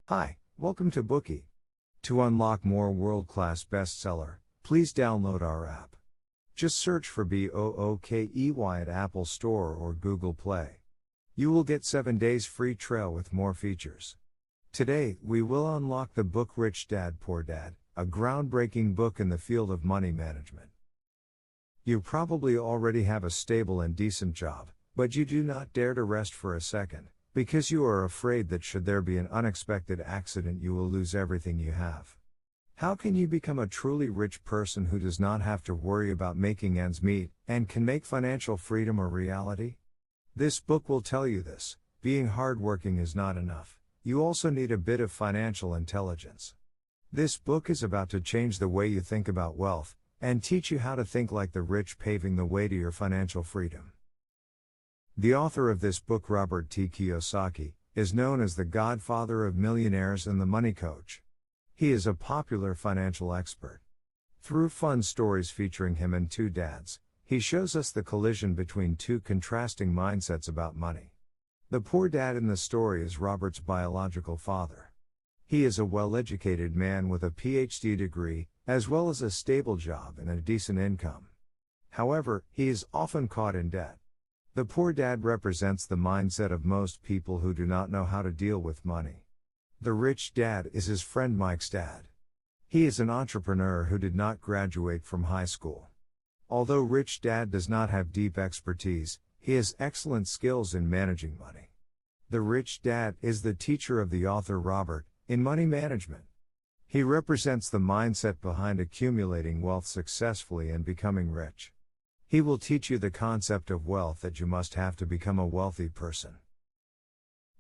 Hi, welcome to Bookie. To unlock more world-class bestseller, please download our app. Just search for BOOKEY at Apple Store or Google Play. You will get 7 days free trial with more features. Today, we will unlock the book Rich Dad Poor Dad, a groundbreaking book in the field of money management. You probably already have a stable and decent job, but you do not dare to rest for a second, because you are afraid that should there be an unexpected accident you will lose everything you have. How can you become a truly rich person who does not have to worry about making ends meet, and can make financial freedom a reality? This book will tell you this. Being hardworking is not enough. You also need a bit of financial intelligence. This book is about to change the way you think about wealth, and teach you how to think like the rich, paving the way to your financial freedom. The author of this book, Robert T. Kiyosaki, is known as the godfather of millionaires and the money coach. He is a popular financial expert. Through fun stories featuring him and two dads, he shows us the collision between two contrasting mindsets about money. The poor dad in the story is Robert's biological father. He is a well-educated man with a PhD degree, as well as a stable job and a decent income. However, he is often caught in debt. The poor dad represents the mindset of most people who do not know how to deal with money. The rich dad is his friend Mike's dad. He is an entrepreneur who did not graduate from high school. Although rich dad does not have deep expertise, he has excellent skills in managing money. The rich dad is the teacher of the author Robert, in money management. He represents the mindset behind accumulating wealth successfully and becoming rich. He will teach you the concept of wealth that you must have to become a wealthy person.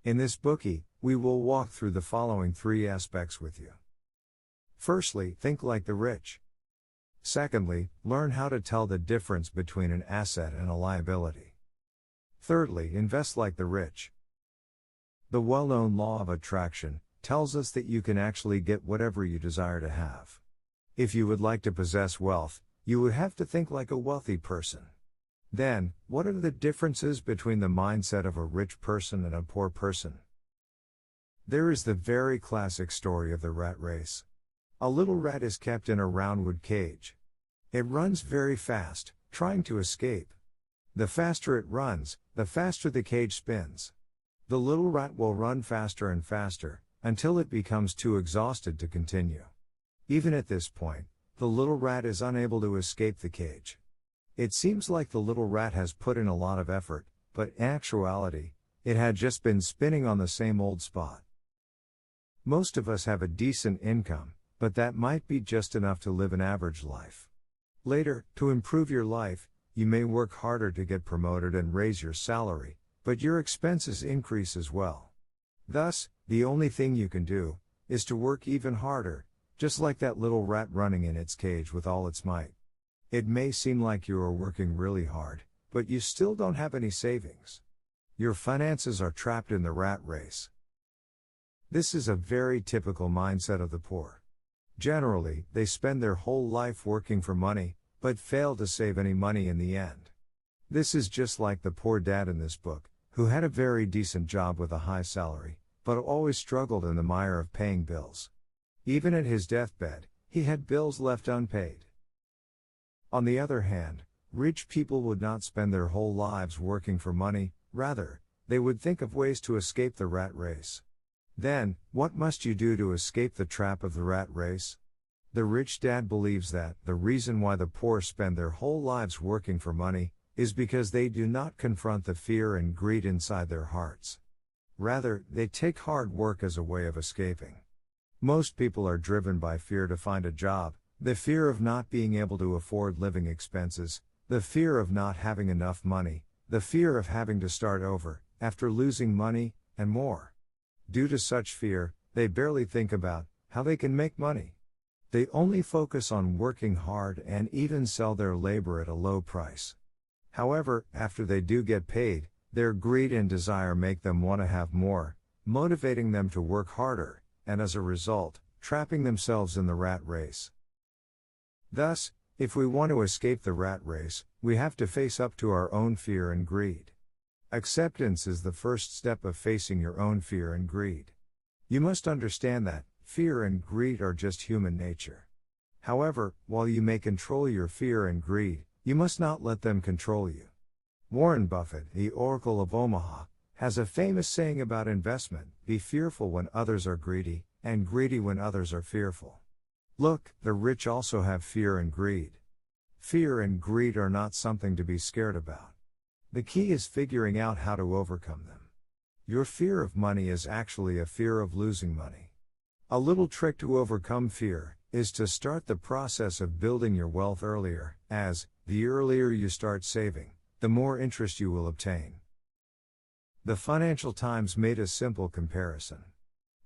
In this bookie, we will walk through the following 3 aspects with you. Firstly, think like the rich. Secondly, learn how to tell the difference between an asset and a liability. Thirdly, invest like the rich. The well-known law of attraction tells us that you can actually get whatever you desire to have. If you would like to possess wealth, you would have to think like a wealthy person. Then, what are the differences between the mindset of a rich person and a poor person? There is the very classic story of the rat race. A little rat is kept in a round-wood cage. It runs very fast, trying to escape. The faster it runs, the faster the cage spins. The little rat will run faster and faster, until it becomes too exhausted to continue. Even at this point, the little rat is unable to escape the cage. It seems like the little rat has put in a lot of effort, but in actuality, it had just been spinning on the same old spot. Most of us have a decent income, but that might be just enough to live an average life. Later, to improve your life, you may work harder to get promoted and raise your salary, but your expenses increase as well. Thus, the only thing you can do is to work even harder, just like that little rat running in its cage with all its might. It may seem like you are working really hard, but you still don't have any savings. Your finances are trapped in the rat race. This is a very typical mindset of the poor. Generally, they spend their whole life working for money, but fail to save any money in the end. This is just like the poor dad in this book, who had a very decent job with a high salary, but always struggled in the mire of paying bills. Even at his deathbed, he had bills left unpaid. On the other hand, rich people would not spend their whole lives working for money, rather, they would think of ways to escape the rat race. Then, what must you do to escape the trap of the rat race? The rich dad believes that the reason why the poor spend their whole lives working for money is because they do not confront the fear and greed inside their hearts. Rather, they take hard work as a way of escaping. Most people are driven by fear to find a job, the fear of not being able to afford living expenses, the fear of not having enough money, the fear of having to start over, after losing money, and more. Due to such fear, they barely think about how they can make money. They only focus on working hard and even sell their labor at a low price. However, after they do get paid, their greed and desire make them want to have more, motivating them to work harder, and as a result, trapping themselves in the rat race. Thus, if we want to escape the rat race, we have to face up to our own fear and greed. Acceptance is the first step of facing your own fear and greed. You must understand that fear and greed are just human nature. However, while you may control your fear and greed, you must not let them control you. Warren Buffett, the Oracle of Omaha, has a famous saying about investment: be fearful when others are greedy, and greedy when others are fearful. Look, the rich also have fear and greed. Fear and greed are not something to be scared about. The key is figuring out how to overcome them. Your fear of money is actually a fear of losing money. A little trick to overcome fear is to start the process of building your wealth earlier, as the earlier you start saving, the more interest you will obtain. The Financial Times made a simple comparison.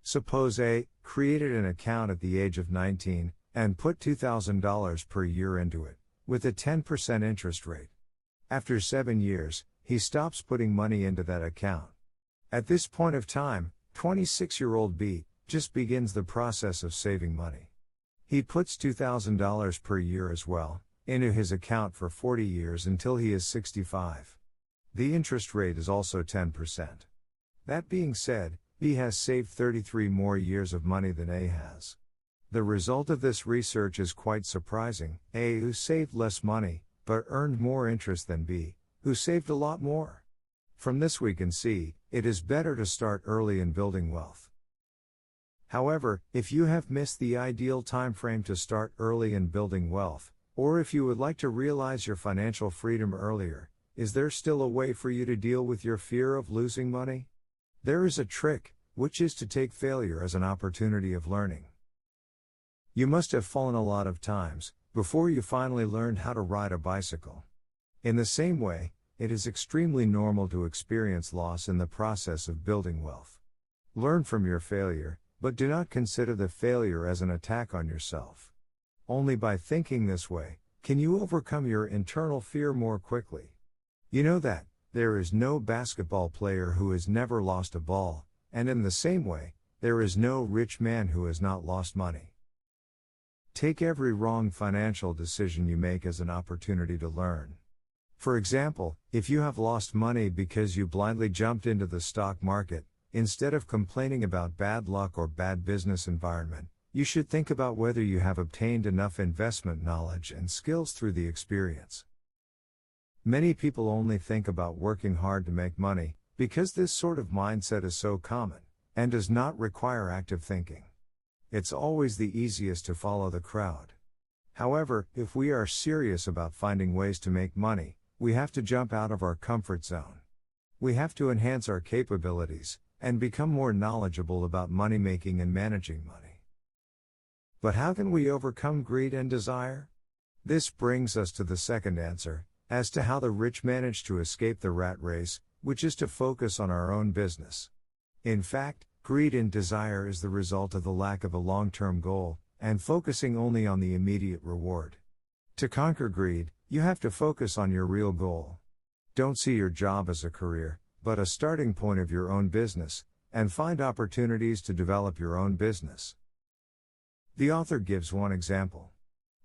Suppose A created an account at the age of 19 and put $2,000 per year into it, with a 10% interest rate. After 7 years, he stops putting money into that account. At this point of time, 26-year-old B just begins the process of saving money. He puts $2,000 per year as well into his account for 40 years until he is 65. The interest rate is also 10%. That being said, B has saved 33 more years of money than A has. The result of this research is quite surprising. A, who saved less money, but earned more interest than B, who saved a lot more. From this we can see, it is better to start early in building wealth. However, if you have missed the ideal time frame to start early in building wealth, or if you would like to realize your financial freedom earlier, is there still a way for you to deal with your fear of losing money? There is a trick, which is to take failure as an opportunity of learning. You must have fallen a lot of times before you finally learned how to ride a bicycle. In the same way, it is extremely normal to experience loss in the process of building wealth. Learn from your failure, but do not consider the failure as an attack on yourself. Only by thinking this way can you overcome your internal fear more quickly. You know that there is no basketball player who has never lost a ball, and in the same way, there is no rich man who has not lost money. Take every wrong financial decision you make as an opportunity to learn. For example, if you have lost money because you blindly jumped into the stock market, instead of complaining about bad luck or bad business environment, you should think about whether you have obtained enough investment knowledge and skills through the experience. Many people only think about working hard to make money, because this sort of mindset is so common, and does not require active thinking. It's always the easiest to follow the crowd. However, if we are serious about finding ways to make money, we have to jump out of our comfort zone. We have to enhance our capabilities, and become more knowledgeable about money making and managing money. But how can we overcome greed and desire? This brings us to the second answer, as to how the rich manage to escape the rat race, which is to focus on our own business. In fact, greed and desire is the result of the lack of a long-term goal, and focusing only on the immediate reward. To conquer greed, you have to focus on your real goal. Don't see your job as a career, but a starting point of your own business, and find opportunities to develop your own business. The author gives one example.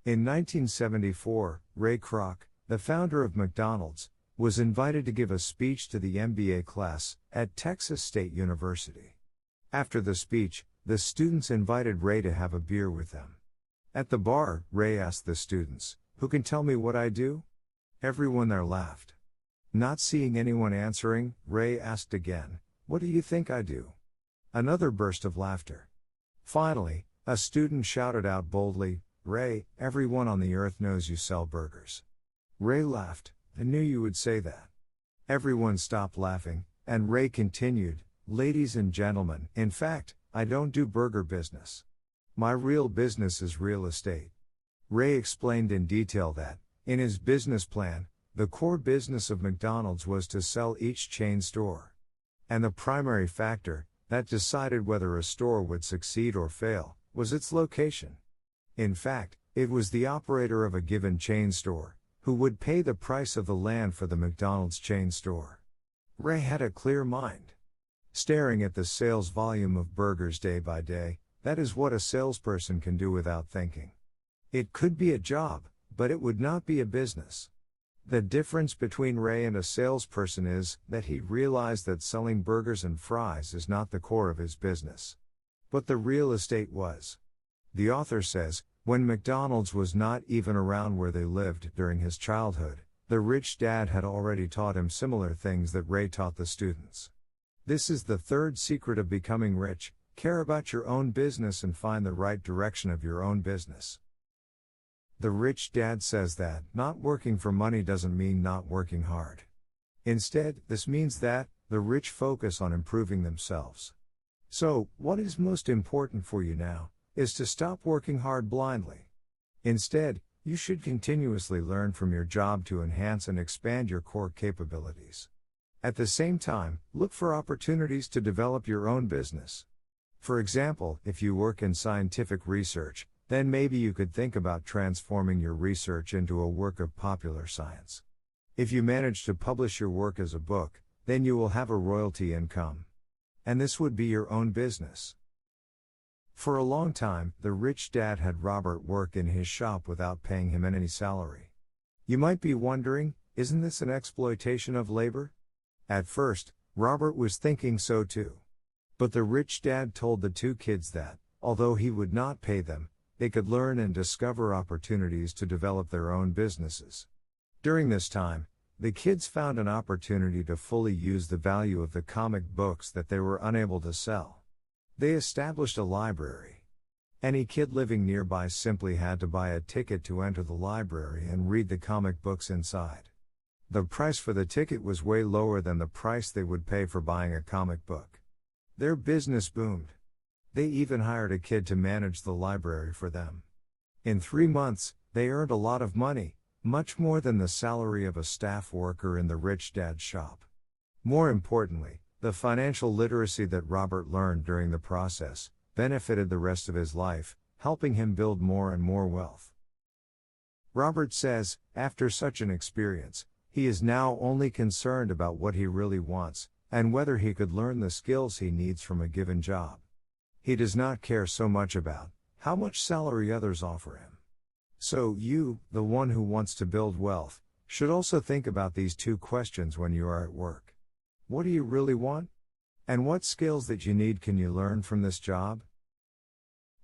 In 1974, Ray Kroc, the founder of McDonald's, was invited to give a speech to the MBA class at Texas State University. After the speech, the students invited Ray to have a beer with them. At the bar, Ray asked the students, "Who can tell me what I do?" Everyone there laughed. Not seeing anyone answering, Ray asked again, "What do you think I do?" Another burst of laughter. Finally, a student shouted out boldly, "Ray, everyone on the earth knows you sell burgers." Ray laughed, "I knew you would say that." Everyone stopped laughing, and Ray continued, "Ladies and gentlemen, in fact, I don't do burger business. My real business is real estate." Ray explained in detail that, in his business plan, the core business of McDonald's was to sell each chain store. And the primary factor that decided whether a store would succeed or fail was its location. In fact, it was the operator of a given chain store who would pay the price of the land for the McDonald's chain store. Ray had a clear mind. Staring at the sales volume of burgers day by day, that is what a salesperson can do without thinking. It could be a job, but it would not be a business. The difference between Ray and a salesperson is that he realized that selling burgers and fries is not the core of his business. But the real estate was. The author says, when McDonald's was not even around where they lived during his childhood, the rich dad had already taught him similar things that Ray taught the students. This is the third secret of becoming rich: care about your own business and find the right direction of your own business. The rich dad says that not working for money doesn't mean not working hard. Instead, this means that the rich focus on improving themselves. So, what is most important for you now is to stop working hard blindly. Instead, you should continuously learn from your job to enhance and expand your core capabilities. At the same time, look for opportunities to develop your own business. For example, if you work in scientific research, then maybe you could think about transforming your research into a work of popular science. If you manage to publish your work as a book, then you will have a royalty income. And this would be your own business. For a long time, the rich dad had Robert work in his shop without paying him any salary. You might be wondering, isn't this an exploitation of labor? At first, Robert was thinking so too. But the rich dad told the two kids that, although he would not pay them, they could learn and discover opportunities to develop their own businesses. During this time, the kids found an opportunity to fully use the value of the comic books that they were unable to sell. They established a library. Any kid living nearby simply had to buy a ticket to enter the library and read the comic books inside. The price for the ticket was way lower than the price they would pay for buying a comic book. Their business boomed. They even hired a kid to manage the library for them. In 3 months, they earned a lot of money, much more than the salary of a staff worker in the rich dad's shop. More importantly, the financial literacy that Robert learned during the process benefited the rest of his life, helping him build more and more wealth. Robert says, after such an experience, he is now only concerned about what he really wants, and whether he could learn the skills he needs from a given job. He does not care so much about how much salary others offer him. So you, the one who wants to build wealth, should also think about these two questions when you are at work. What do you really want? And what skills that you need can you learn from this job?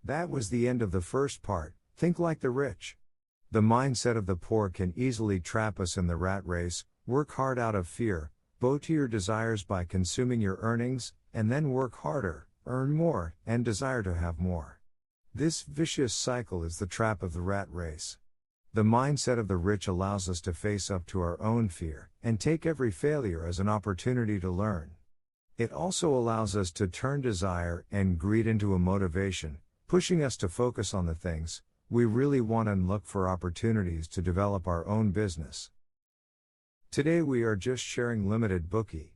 That was the end of the first part. Think like the rich. The mindset of the poor can easily trap us in the rat race. Work hard out of fear, bow to your desires by consuming your earnings, and then work harder, earn more, and desire to have more. This vicious cycle is the trap of the rat race. The mindset of the rich allows us to face up to our own fear, and take every failure as an opportunity to learn. It also allows us to turn desire and greed into a motivation, pushing us to focus on the things we really want and look for opportunities to develop our own business. Today we are just sharing limited Bookie.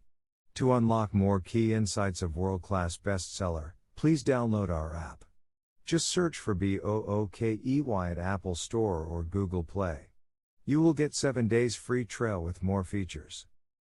To unlock more key insights of world-class bestseller, please download our app. Just search for BOOKEY at Apple Store or Google Play. You will get 7 days free trial with more features.